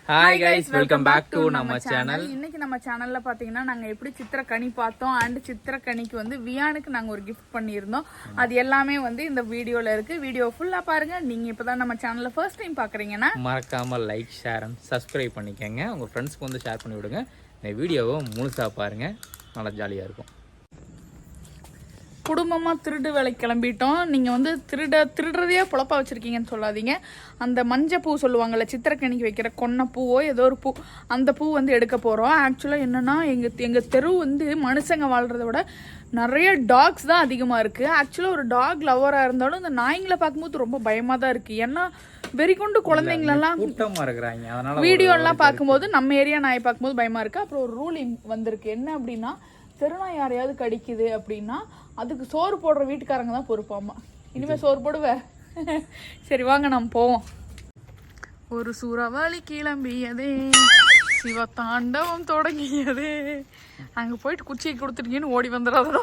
Hi guys, welcome back to நம்ம channel. இன்னைக்கு நம்ம சேனல்ல பாத்தீங்கன்னா நாங்க எப்படி சித்திரக்கனி பார்த்தோம் அண்ட் சித்திரக்கனிக்கு வந்து வியானுக்கு நாங்க ஒரு gift பண்ணியிருந்தோம். அது எல்லாமே வந்து இந்த வீடியோல இருக்கு. வீடியோ ஃபுல்லா பாருங்க. நீங்க இப்பதான் நம்ம சேனல்ல ஃபர்ஸ்ட் டைம் பாக்குறீங்கன்னா மறக்காம லைக், ஷேர் அண்ட் சப்ஸ்கிரைப் பண்ணிக்கங்க. உங்க ஃப்ரெண்ட்ஸ்க்கு வந்து ஷேர் பண்ணி விடுங்க. இந்த வீடியோவை முழுசா பாருங்க. நல்லா ஜாலியா இருக்கும். குடும்பமா திருடு வேலை கிளம்பிட்டோம். நீங்க வந்து திருடுறதையே பொழப்பா வச்சிருக்கீங்கன்னு சொல்லாதீங்க. அந்த மஞ்சள் பூ சொல்லுவாங்கல்ல, சித்திரக்கனிக்கு வைக்கிற கொன்னை பூவோ ஏதோ ஒரு பூ, அந்த பூ வந்து எடுக்க போறோம். ஆக்சுவலா என்னன்னா எங்க தெரு வந்து மனுஷங்க வாழ்றத விட நிறைய டாக்ஸ் தான் அதிகமா இருக்கு. ஆக்சுவலா ஒரு டாக் லவரா இருந்தாலும் இந்த நாய்ங்களை பார்க்கும்போது ரொம்ப பயமா தான் இருக்கு. ஏன்னா வெறிகொண்டு குழந்தைங்களெல்லாம் கூட்டமா இருக்கிறாங்க. அதனால வீடியோ எல்லாம் பார்க்கும்போது நம்ம ஏரியா நாயை பார்க்கும்போது பயமா இருக்கு. அப்புறம் ஒரு ரூலிங் வந்திருக்கு. என்ன அப்படின்னா, தெருநாய் யாரையாவது கடிக்குது அப்படின்னா அதுக்கு சோறு போடுற வீட்டுக்காரங்க தான் பொறுப்பாமா. இனிமே சோறு போடுவ. சரி வாங்க நம்ம போவோம். ஒரு சூறாவளி கிளம்பியதே, சிவ தாண்டவம் தொடங்கியதே, அங்க போயிட்டு குச்சியை கொடுத்துட்டீங்கன்னு ஓடி வந்துடாதா.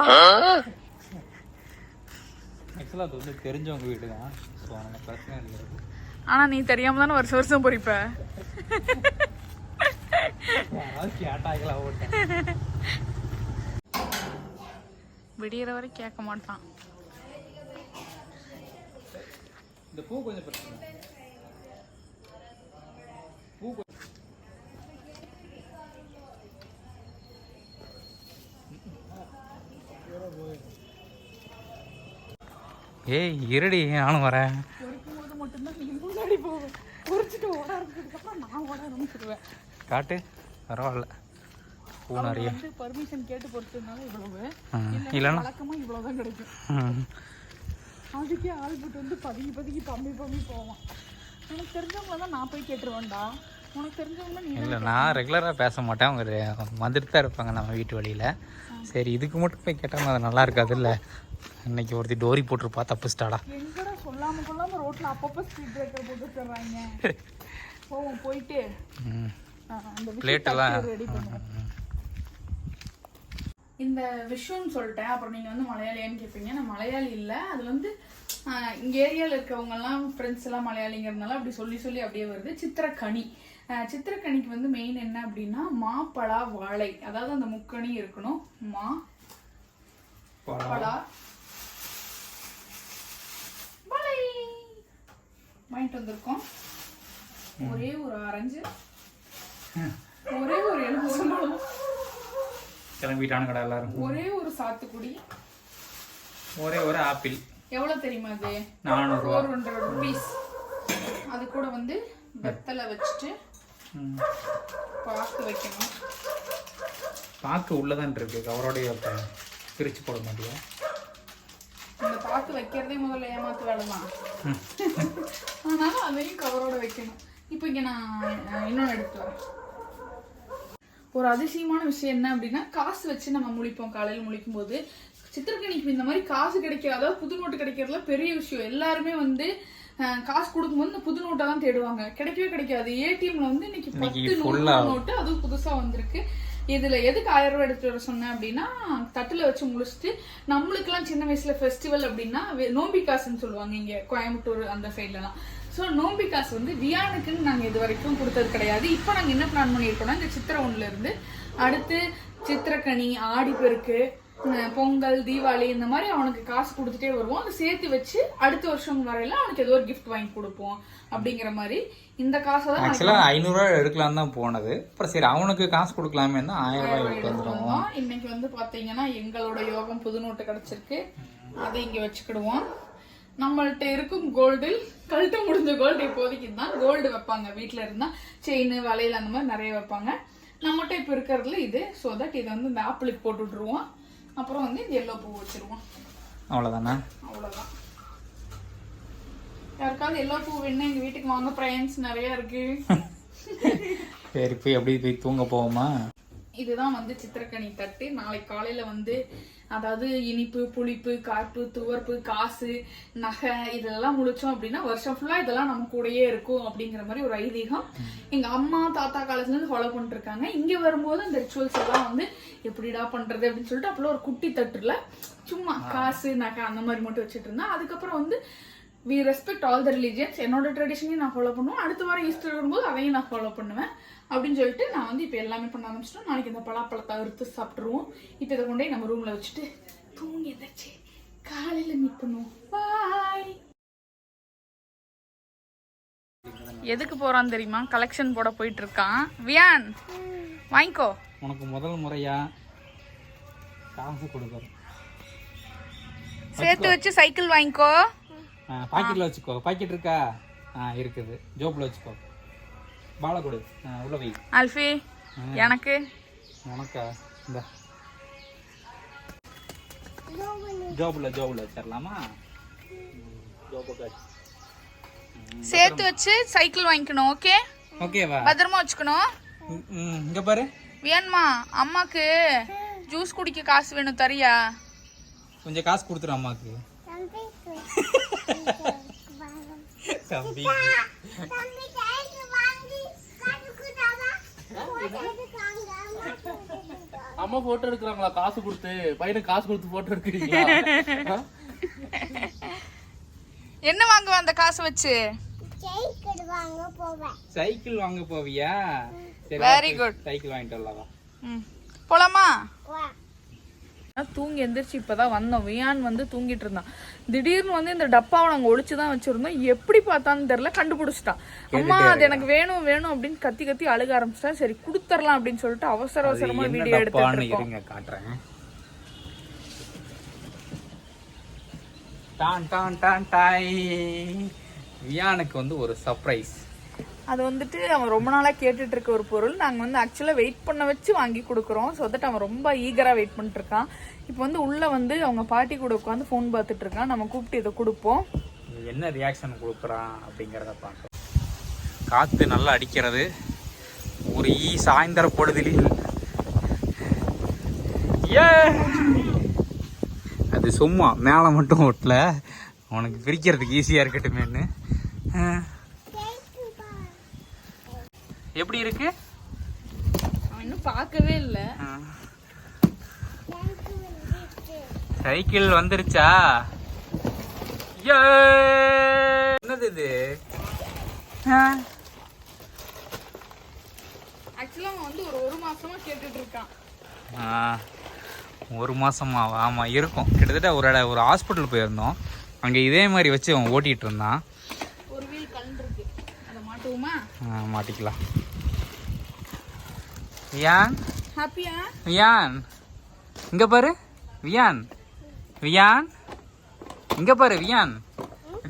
ஆக்சுவலா அது வந்து தெரிஞ்சவங்க வீடு தான். ஸோ அந்த பிரச்சனை இல்லை. ஆனா நீ தெரியாம தானே வருஷம் வருஷம் பொறிப்ப. கேட்டாங்களா ஓட்டேன். விடியற வரை கேட்க மாட்டான். இந்த பூ கொஞ்சம் பிரச்சனை. பூ ஏய் இருடி, நானும் வரேன். பொறிக்கும்போது மட்டும்தான் நீ முன்னாடி போவேன். பொறிச்சிட்டு ஓட ஆரம்பிச்சதுக்கப்புறம் நான் ஓட ஆரம்பிச்சிடுவேன். காட்டு, பரவாயில்ல. பூ நிறைய பர்மிஷன் கேட்டு பொறுத்ததுனால இவ்வளவு, இல்லைன்னா வழக்கமா இவ்வளவுதான் கிடைக்கும். அதுக்கே ஆள் போட்டு வந்து பதுங்கி பம்பி போவான். உனக்கு தெரிஞ்சவங்கள தான் நான் போய் கேட்டுருவேன்டா. உனக்கு தெரிஞ்சவங்கள நீ இல்லை, நான் ரெகுலராக பேச மாட்டேன். அவங்க வந்துட்டு தான் இருப்பாங்க நம்ம வீட்டு வழியில். சரி, இதுக்கு மட்டும் போய் கேட்டால் அது நல்லா இருக்காது இல்லை. இன்னைக்கு ஒருத்தி டோரி போட்டுருப்பா, தப்புஸ்டாடா. எங்கடா சொல்லாம கொள்ளாம ரோட்ல அப்பப்போ ஸ்பீட் பிரேக்கர் போட்டு வச்சிடுறாங்க. போவோம், போயிட்டு அந்த பிளேட்டெல்லாம் ரெடி பண்ணுவோம். இந்த விஷயம்னு சொல்லிட்டேன். அப்புறம் நீங்கள் வந்து மலையாளியான்னு கேட்பீங்க. நான் மலையாளி இல்லை. அது வந்து இங்கே ஏரியாவில் இருக்கவங்கெல்லாம் ஃப்ரெண்ட்ஸ் எல்லாம் மலையாளிங்கிறதுனால அப்படி சொல்லி அப்படியே வருது. சித்திரக்கனி. சித்திரக்கனிக்கு வந்து மெயின் என்ன அப்படின்னா மாப்பழா வாழை, அதாவது அந்த முக்கணி இருக்கணும். மா பழா வாழை வாங்கிட்டு வந்திருக்கோம். ஒரே ஒரு ஆரஞ்சு, ஒரே ஒரு எலுமிச்சம்பழம், கிளம்பிட்டானு கடை எல்லாரும், ஒரே ஒரு சாத்துக்குடி, ஒரே ஒரு ஆப்பிள். எவ்வளவு தெரியுமா அது? 400 ரூபீஸ். அது கூட வந்து வெத்தலை வச்சுட்டு பாக்கு வைக்கணும். பாக்கு உள்ளதான் இருக்கு, கவரோடைய பிரிச்சு போட மாட்டியா? இந்த பாக்கு வைக்கிறதே முதல்ல ஏமாத்து வேலைதான். அதனால அதையும் கவரோட வைக்கணும். இப்போ இங்க நான் இன்னொன்று எடுத்து வரேன். ஒரு அதிசயமான விஷயம் என்ன அப்படின்னா, காசு வச்சு நம்ம முழிப்போம். காலையில் முழிக்கும் போது சித்திரக்கனிக்கு இந்த மாதிரி காசு கிடைக்க, அதாவது புது நோட்டு கிடைக்கிறதுல பெரிய விஷயம். எல்லாருமே வந்து காசு கொடுக்கும்போது இந்த புது நோட்டை தான் தேடுவாங்க. கிடைக்கவே கிடைக்காது. ஏடிஎம்ல வந்து இன்னைக்கு 10 நோட்டு அதுவும் புதுசா வந்திருக்கு. இதுல எதுக்கு 1000 ரூபாய் எடுத்துட்டு வர சொன்னேன் அப்படின்னா, தட்டுல வச்சு முடிச்சுட்டு, நம்மளுக்கு எல்லாம் சின்ன வயசுல ஃபெஸ்டிவல் அப்படின்னா நோம்பி காசுன்னு சொல்லுவாங்க இங்க கோயம்புத்தூர் அந்த சைட்ல எல்லாம். ஸோ நோம்பி காசு வந்து வியானுக்குன்னு நாங்கள் இது வரைக்கும் கொடுத்தது கிடையாது. இப்போ நாங்கள் என்ன பிளான் பண்ணியிருக்கோம்னா, இந்த சித்திரை 1ல இருந்து அடுத்து சித்திரக்கனி, ஆடிப்பெருக்கு, பொங்கல், தீபாவளி இந்த மாதிரி அவனுக்கு காசு கொடுத்துட்டே வருவோம். அதை சேர்த்து வச்சு அடுத்த வருஷம் வரையில அவனுக்கு ஏதோ ஒரு கிஃப்ட் வாங்கி கொடுப்போம் அப்படிங்கிற மாதிரி. இந்த காசை தான் ஆக்சுவலாக 500 ரூபாய் எடுக்கலாம் தான் போனது. அப்புறம் சரி அவனுக்கு காசு கொடுக்கலாமே தான் 1000 ரூபாய் எடுத்து வந்துடுவோம். இன்னைக்கு வந்து பாத்தீங்கன்னா எங்களோட யோகம் புது நோட்டு கிடைச்சிருக்கு. அதை இங்க வச்சுக்கிடுவோம். நம்மள்ட்ட இருக்கும் கோல்டில் கழட்ட முடிஞ்ச கோல்டு இப்போதைக்கு தான் கோல்டு வைப்பாங்க. வீட்டுல இருந்தா செயின், வளையல் அந்த மாதிரி நிறைய வைப்பாங்க. நம்மகிட்ட இப்ப இருக்கிறதுல இது. ஸோ தட் இதை வந்து இந்த ஆப்பிளுக்கு போட்டு விட்டுருவோம். அப்புறம் வந்து இந்த எல்லோ பூ வச்சிருவோம். அவ்வளவுதானா? அவ்வளவுதான். யாருக்காவது எல்லோ பூ வேணும் எங்க வீட்டுக்கு வாங்க, பிரைன்ஸ் நிறைய இருக்கு. சரி, போய் அப்படியே போய் தூங்க போவோமா? இதுதான் வந்து சித்திரக்கனி தட்டு. நாளைக்கு காலையில வந்து அதாவது இனிப்பு, புளிப்பு, காப்பு, துவர்ப்பு, காசு, நகை இதெல்லாம் முழிச்சோம் அப்படின்னா வருஷம் ஃபுல்லா இதெல்லாம் நம்ம கூடயே இருக்கும் அப்படிங்கிற மாதிரி ஒரு ஐதீகம். எங்க அம்மா தாத்தா காலத்துல இருந்து ஃபாலோ பண்ணிட்டு இருக்காங்க. இங்க வரும்போது அந்த ரிச்சுவல்ஸ் எல்லாம் வந்து எப்படிடா பண்றது அப்படின்னு சொல்லிட்டு அப்போ ஒரு குட்டி தட்டுல சும்மா காசு, நகை அந்த மாதிரி மட்டும் வச்சுட்டு இருந்தா. அதுக்கப்புறம் வந்து we respect all the religions. என்னோட ட்ரெடிஷனையும் நான் ஃபாலோ பண்ணுவேன், அடுத்த வாரம் ஈஸ்டர் வரும்போது அதையும் நான் ஃபாலோ பண்ணுவேன் அப்படின்னு சொல்லிட்டு நான் வந்து இப்போ எல்லாமே பண்ண ஆரம்பிச்சிட்டோம். நாளைக்கு இந்த பலாப்பழத்தை அறுத்து சாப்பிட்ருவோம். இப்போ இதை கொண்டே நம்ம ரூமில் வச்சுட்டு தூங்கி எதாச்சு காலையில் மீட் பண்ணுவோம். பாய். எதுக்கு போறான்னு தெரியுமா? கலெக்ஷன் போட போயிட்டு இருக்கான். வியான் வாங்கிக்கோ. உனக்கு முதல் முறையா காசு கொடுக்குறேன். சேர்த்து வச்சு சைக்கிள் வாங்கிக்கோ. பாக்கெட்ல வச்சுக்கோ. பாக்கெட் இருக்கா? இருக்குது. ஜோப்ல வச்சுக்கோ. பாலை கொடு. உள்ள வை. அல்ஃபி எனக்கு. உனக்கா? இந்த ஜோப்ல வச்சிடலாமா? சேர்த்து வச்சு சைக்கிள் வாங்கிக்கணும். ஓகே ஓகேவா? பத்திரமா வச்சுக்கணும். இங்க பாரு வேணுமா? அம்மாக்கு ஜூஸ் குடிக்க காசு வேணும், தரியா? கொஞ்சம் காசு கொடுத்துரு அம்மாக்கு. தம்பி அம்மா போட்டோ எடுக்கிறாங்களா? காசு கொடுத்து பையனுக்கு காசு கொடுத்து போட்டோ எடுக்கிறீங்களா? என்ன வாங்குவ அந்த காசை வச்சு? சைக்கிள் வாங்க போவியா? Very good. சைக்கிள் வாங்கிட்டு வரலாம். போலாமா? தூங்கி எந்திரிச்சு இப்பதான் வந்தோம். வியான் வந்து தூங்கிட்டு இருந்தான். திடீர்னு வந்து இந்த டப்பாவை நாங்க ஒளிச்சுதான் வச்சிருந்தோம். எப்படி பார்த்தான்னு தெரியல, கண்டுபிடிச்சிட்டான். அம்மா அது எனக்கு வேணும் வேணும் அப்படின்னு கத்தி கத்தி அழுக ஆரம்பிச்சிட்டா. சரி கொடுத்துடலாம் அப்படின்னு சொல்லிட்டு அவசர அவசரமா வீடியோ எடுத்து காட்டுறேன். டான் டான் டான் டாய். வியானுக்கு வந்து ஒரு சர்ப்ரைஸ். அது வந்துட்டு அவன் ரொம்ப நாளா கேட்டுட்டு இருக்க ஒரு பொருள். நாங்க வந்து ஆக்சுவலா வெயிட் பண்ண வச்சு வாங்கி கொடுக்குறோம். ஸோ தட் அவன் ரொம்ப ஈகரா வெயிட் பண்ணிட்டு இருக்கான். இப்போ வந்து உள்ள வந்து அவங்க பாட்டி கூட உட்காந்து ஃபோன் பார்த்துட்டு இருக்கான். நம்ம கூப்பிட்டு இதை கொடுப்போம். என்ன ரியாக்ஷன் கொடுக்குறான் அப்படிங்கிறத பார்க்கலாம். காற்று நல்லா அடிக்கிறது. ஒரு சாயந்தர பொழுதில் அது சும்மா மேலே மட்டும் ஓட்டல, அவனுக்கு பிரிக்கிறதுக்கு ஈஸியாக இருக்கட்டுமேன்னு. எப்படி இருக்கு? அவன் இன்னும் பார்க்கவே இல்லை. சைக்கிள் வந்துருச்சா? என்னது இது? ஆக்சுவலா அவன் வந்து ஒரு மாசமா கேட்டுட்டு இருக்கான். ஒரு மாசமா? ஆமா இருக்கும். கிட்டத்தட்ட ஒரு ஹாஸ்பிட்டல் போயிருந்தோம். அங்கே இதே மாதிரி வச்சு அவன் ஓட்டிட்டு இருந்தான். ஒரு வீல் கலண்டு இருக்கு, அதை மாட்டுவோமா? மாட்டிக்கலாம். வியான் ஹாப்பியா? வியான் இங்க பாரு. வியான் வியான் இங்க பாரு. வியான்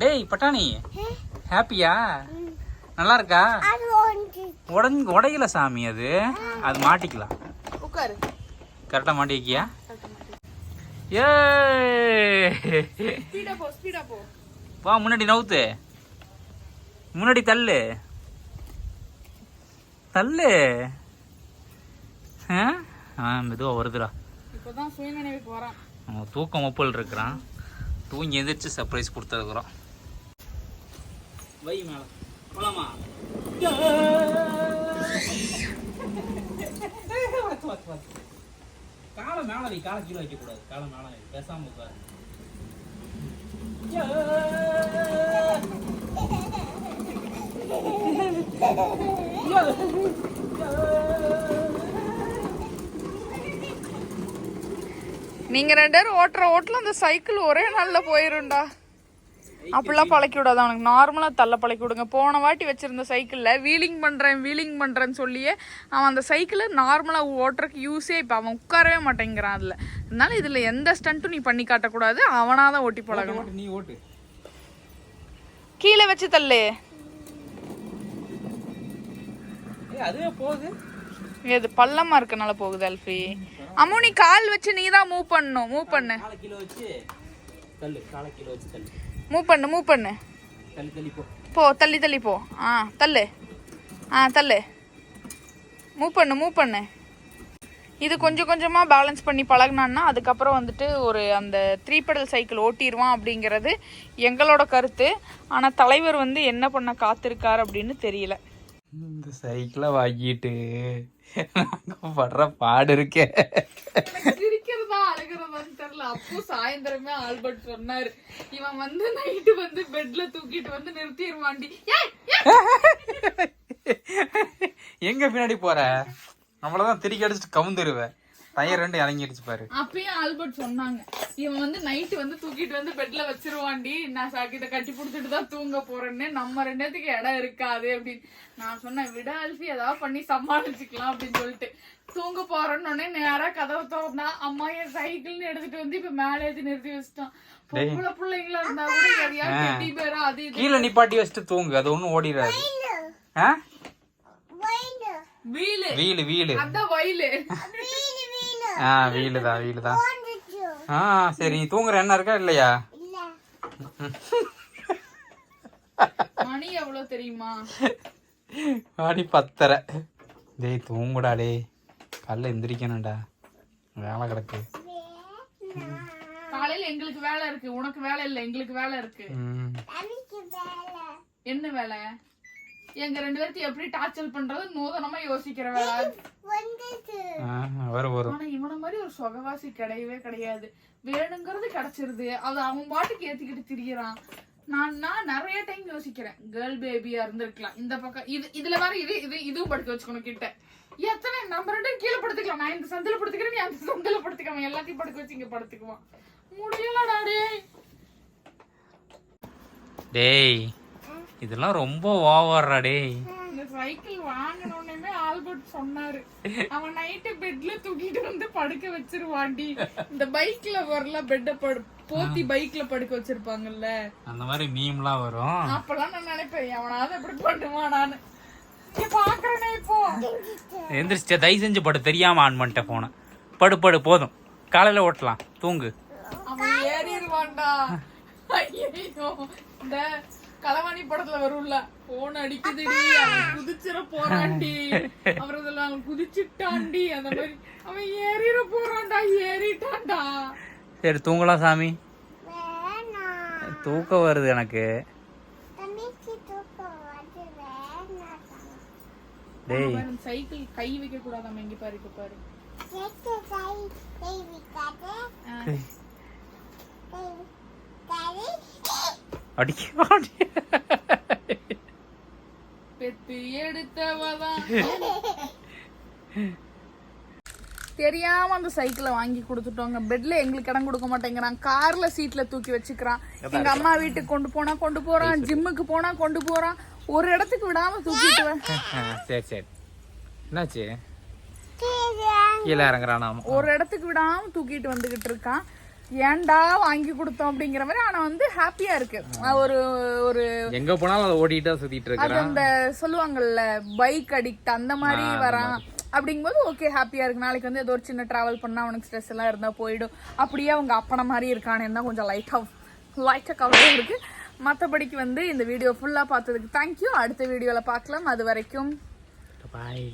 டேய் பட்டாணி, ஹாப்பியா? நல்லா இருக்கா? உடையல சாமி. அது மாட்டிக்கலாம். உட்காரு. கரெக்டா மாட்டிக்கியா? ஏ ஸ்பீடா போ. வா, முன்னாடி நவுத்து. முன்னாடி தள்ளு. மெதுவா வருதுடா. இப்பதான் சுயநினைவுக்கு வரான். அவன் தூக்கம் ஒப்பல் இருக்கிறான். தூங்கி எந்திரிச்சு சர்ப்ரைஸ் கொடுத்துருக்குறோம். வை மேல போலாமா? காலை மேல வை. காலை கீழே வைக்க கூடாது. காலை மேல வை. பேசாம உட்காரு. நீங்க 2 பேரும் ஓட்டல அந்த சைக்கிள் ஒரே நாள்ல போயிருண்டா. அப்படிலாம் பழக்கி விடாது அவனுக்கு. நார்மலா தள்ள பழக்கி விடுங்க. போன வாட்டி வச்சிருந்த சைக்கிள்ல வீலிங் பண்றேன்னு சொல்லியே அவன் அந்த சைக்கிளை நார்மலா ஓட்டுறதுக்கு யூஸே இப்ப அவன் உட்காரவே மாட்டேங்கிறான் அதுல. அதனால இதுல எந்த ஸ்டண்ட்டும் நீ பண்ணி காட்டக்கூடாது. அவனாதான் ஓட்டி பழகணும். நீ ஓட்டு. கீழே வச்சு தள்ளு. அதுவே போகுது. இது பள்ளமா இருக்கனால போகுது. அல்ஃபி அம்மு, நீ கால் வச்சு நீ தான் மூவ் பண்ணணும். மூவ் பண்ணு. காலை கீழே வச்சு தள்ளு. காலை கீழே வச்சு தள்ளு. மூவ் பண்ணு. தள்ளி போ. தள்ளி போ. தள்ளு. தள்ளு. மூவ் பண்ணு. இது கொஞ்சம் கொஞ்சமா பேலன்ஸ் பண்ணி பழகினான்னா அதுக்கப்புறம் வந்துட்டு அந்த 3 பெடல் சைக்கிள் ஓட்டிடுவான் அப்படிங்கிறது எங்களோட கருத்து. ஆனா தலைவர் வந்து என்ன பண்ண காத்திருக்காரு அப்படின்னு தெரியல. இந்த சைக்கிளை வாங்கிட்டு நாங்க படுற பாடு இருக்கே. சிரிக்கிறதா அழுகிறதான்னு தெரியல. அப்போ சாயந்தரமே ஆல்பர்ட் சொன்னாரு, இவன் வந்து நைட்டு வந்து பெட்ல தூக்கிட்டு வந்து நிறுத்திடுவாண்டி. எங்க பின்னாடி போற? நம்மளதான் திருக்கி அடிச்சுட்டு கவுந்துருவேன். டயர் 2 இறங்கிடுச்சு பாரு. அப்பயும் ஆல்பர்ட் சொன்னாங்க, இவன் வந்து நைட்டு வந்து தூக்கிட்டு வந்து பெட்ல வச்சிருவாண்டி, நான் சாக்கிட்ட கட்டி புடிச்சிட்டு தான் தூங்க போறேன்னு, நம்ம 2 பேத்துக்கு இடம் இருக்காது அப்படின்னு நான் சொன்னேன். விட அல்ஃபி ஏதாவது பண்ணி சமாளிச்சுக்கலாம் அப்படின்னு சொல்லிட்டு தூங்க போறேன்னு நேரா கதவை திறந்தா அம்மா என் சைக்கிள்னு எடுத்துட்டு வந்து இப்ப மேலே ஏத்தி நிறுத்தி வச்சிட்டான். பொம்பளை பிள்ளைங்களா இருந்தா கூட எதையாவது கட்டி பேரா அது இது கீழே நிப்பாட்டி வச்சுட்டு தூங்கு, அது ஒண்ணும் ஓடிடாது. வீலு வீலு வீலு அதான் வயலு வீலுதான். சரி, நீ தூங்குற என்ன இருக்கா இல்லையா? மணி எவ்வளவு தெரியுமா? மணி 10:30. டேய் தூங்குடா டே, காலைல எந்திரிக்கணும்டா, வேலை கிடக்கு. காலையில எங்களுக்கு வேலை இருக்கு, உனக்கு வேலை இல்ல, எங்களுக்கு வேலை இருக்கு. என்ன வேலை? எங்க 2 பேர்த்து எப்படி டார்ச்சர் பண்றது நூதனமா யோசிக்கிற வேலை. ஆனா இவன மாதிரி ஒரு சொகவாசி கிடையவே கிடையாது. வேணுங்கிறது கிடைச்சிருது, அது அவன் பாட்டுக்கு ஏத்திக்கிட்டு திரிகிறான். நான் நிறைய டைம் யோசிக்கிறேன், கேர்ள் பேபியா இருந்திருக்கலாம் இந்த பக்கம். இதுல வேற இதுவும் படுக்க வச்சுக்கணும் கிட்ட. எத்தனை நம்ம 2 கீழே படுத்துக்கலாம், நான் இந்த சந்தில படுத்துக்கிறேன், நீ அந்த சந்தில படுத்துக்காம எல்லாத்தையும் படுக்க வச்சு இங்க படுத்துக்குவான். முடியலடா டேய், இதெல்லாம் ரொம்ப ஓவர்ரா டேய். இந்த சைக்கிள் வாங்கணும்னே ஆல்பர்ட் சொன்னாரு, அவன் நைட்டு பெட்ல தூக்கிட்டு வந்து படுக்க வச்சிருவாண்டி. இந்த பைக்ல வரல பெட்ட போத்தி பைக்ல படுக்க வச்சிருப்பாங்கல்ல, அந்த மாதிரி மீம்லாம் வரும். அப்பெல்லாம் நான் நினைப்பேன், எவனாவது எப்படி பண்ணுவான். நானு பாக்குறேனே இப்போ எந்திரிச்சு தயவு செஞ்சு படு, தெரியாம ஆன் பண்ணிட்டேன் போன. படு போதும், காலையில ஓட்டலாம், தூங்கு. அவன் ஏறிடுவான்டா. ஐயோ, இந்த களவாணி படத்துல வரும்ல, போன் அடிக்குதுடி, அவன் குதிச்சிட போறான்டி, அப்புறம் அவன் குதிச்சுட்டான்டி, அந்த மாதிரி அவன் ஏறிட போறான்டா, ஏறிட்டான்டா. சரி தூங்கலாம் சாமி, தூக்கம் வருது எனக்கு. டேய் சைக்கிள் கை வைக்க கூடாதாம, எங்க பாரு இப்ப பாரு. பெத்து எடுத்தவதான் தெரியாம அந்த சைக்கிளை வாங்கி கொடுத்துட்டோங்க. பெட்ல எங்களுக்கு இடம் கொடுக்க மாட்டேங்கிறான், கார்ல சீட்ல தூக்கி வச்சுக்கிறான். எங்க அம்மா வீட்டுக்கு கொண்டு போறான், ஜிம்முக்கு போனா கொண்டு போறான், ஒரு இடத்துக்கு விடாம தூக்கிட்டு. சரி என்னாச்சு? கீழே இறங்குறான், ஒரு இடத்துக்கு விடாம தூக்கிட்டு வந்துகிட்டு இருக்கான். ஏன்டா வாங்கி கொடுத்தோம் அப்படிங்கிற மாதிரி. ஆனா வந்து ஹாப்பியா இருக்கு. ஒரு எங்க போனாலும் அதை ஓடிட்டா சுத்திட்டு இருக்கு. அது அந்த சொல்லுவாங்கல்ல பைக் அடிக்ட் அந்த மாதிரி வரான். அப்படிங்கும்போது ஓகே ஹாப்பியா இருக்கு. நாளைக்கு வந்து ஏதோ ஒரு சின்ன டிராவல் பண்ணா அவனுக்கு ஸ்ட்ரெஸ் எல்லாம் இருந்தா போயிடும். அப்படியே அவங்க அப்பன மாதிரி இருக்கானே தான் கொஞ்சம் லைட்டா கவலையா இருக்கு. மற்றபடிக்கு வந்து இந்த வீடியோ ஃபுல்லா பார்த்ததுக்கு தேங்க்யூ. அடுத்த வீடியோல பார்க்கலாம். அது வரைக்கும் பாய்.